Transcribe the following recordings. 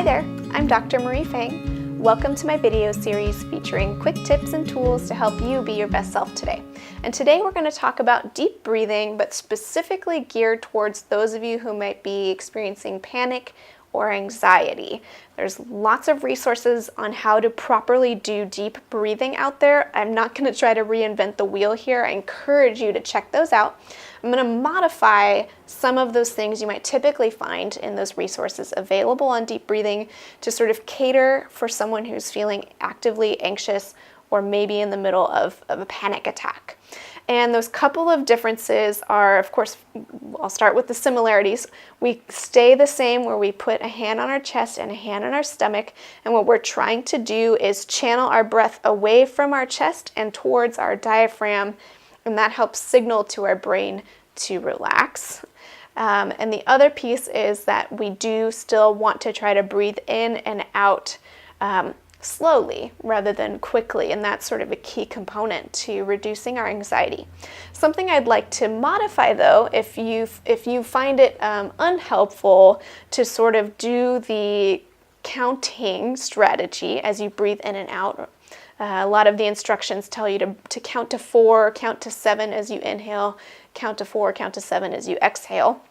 there, I'm Dr. Marie Fang. Welcome to my video series featuring quick tips and tools to help you be your best self today. And today we're going to talk about deep breathing, but specifically geared towards those of you who might be experiencing panic or anxiety. There's lots of resources on how to properly do deep breathing out there. I'm not going to try to reinvent the wheel here. I encourage you to check those out. I'm going to modify some of those things you might typically find in those resources available on deep breathing to sort of cater for someone who's feeling actively anxious or maybe in the middle of a panic attack. And those couple of differences are, of course, I'll start with the similarities. We stay the same where we put a hand on our chest and a hand on our stomach, and what we're trying to do is channel our breath away from our chest and towards our diaphragm, and that helps signal to our brain to relax. And the other piece is that we do still want to try to breathe in and out slowly rather than quickly, and that's sort of a key component to reducing our anxiety. Something I'd like to modify though, if you find it unhelpful to sort of do the counting strategy as you breathe in and out. A lot of the instructions tell you to count to 4, count to 7 as you inhale, count to 4, count to 7 as you exhale.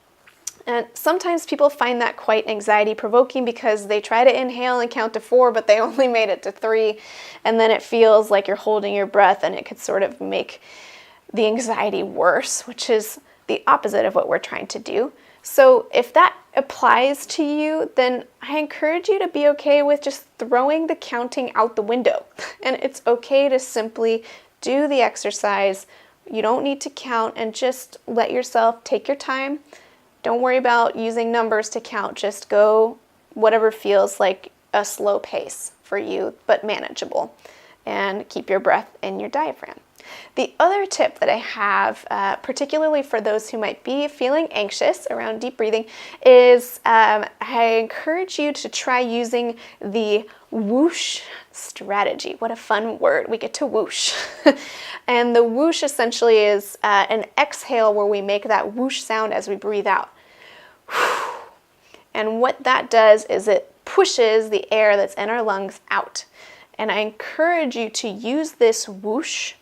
And sometimes people find that quite anxiety provoking because they try to inhale and count to 4, but they only made it to 3. And then it feels like you're holding your breath, and it could sort of make the anxiety worse, which is the opposite of what we're trying to do. So if that applies to you, then I encourage you to be okay with just throwing the counting out the window. And it's okay to simply do the exercise. You don't need to count, and just let yourself take your time. Don't worry about using numbers to count. Just go whatever feels like a slow pace for you, but manageable. And keep your breath in your diaphragm. The other tip that I have, particularly for those who might be feeling anxious around deep breathing, is I encourage you to try using the whoosh strategy. What a fun word. We get to whoosh. And the whoosh essentially is an exhale where we make that whoosh sound as we breathe out. And what that does is it pushes the air that's in our lungs out. And I encourage you to use this whoosh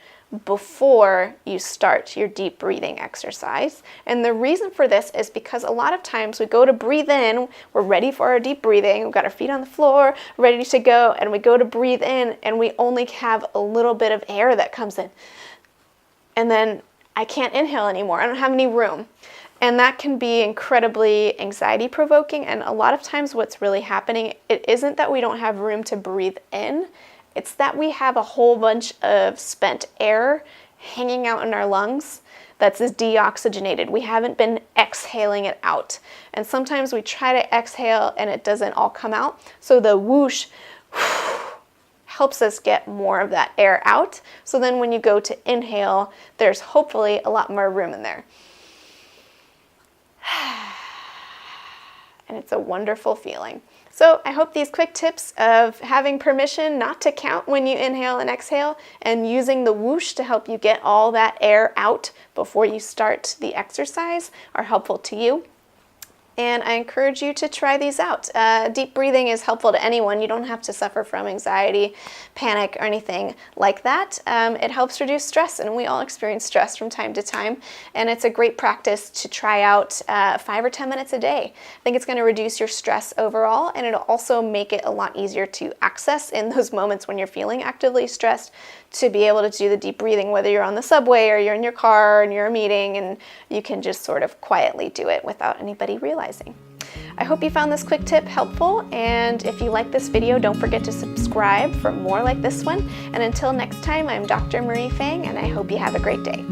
before you start your deep breathing exercise. And the reason for this is because a lot of times we go to breathe in, we're ready for our deep breathing, we've got our feet on the floor, ready to go, and we go to breathe in and we only have a little bit of air that comes in. And then I can't inhale anymore, I don't have any room. And that can be incredibly anxiety provoking, and a lot of times what's really happening, it isn't that we don't have room to breathe in, it's that we have a whole bunch of spent air hanging out in our lungs that's deoxygenated. We haven't been exhaling it out. And sometimes we try to exhale and it doesn't all come out. So the whoosh helps us get more of that air out. So then when you go to inhale, there's hopefully a lot more room in there. And it's a wonderful feeling. So I hope these quick tips of having permission not to count when you inhale and exhale, and using the whoosh to help you get all that air out before you start the exercise are helpful to you. And I encourage you to try these out. Deep breathing is helpful to anyone. You don't have to suffer from anxiety, panic, or anything like that. It helps reduce stress, and we all experience stress from time to time. And it's a great practice to try out 5 or 10 minutes a day. I think it's going to reduce your stress overall, and it'll also make it a lot easier to access in those moments when you're feeling actively stressed, to be able to do the deep breathing, whether you're on the subway or you're in your car and you're in a meeting, and you can just sort of quietly do it without anybody realizing. I hope you found this quick tip helpful, and if you like this video, don't forget to subscribe for more like this one. And until next time, I'm Dr. Marie Fang, and I hope you have a great day.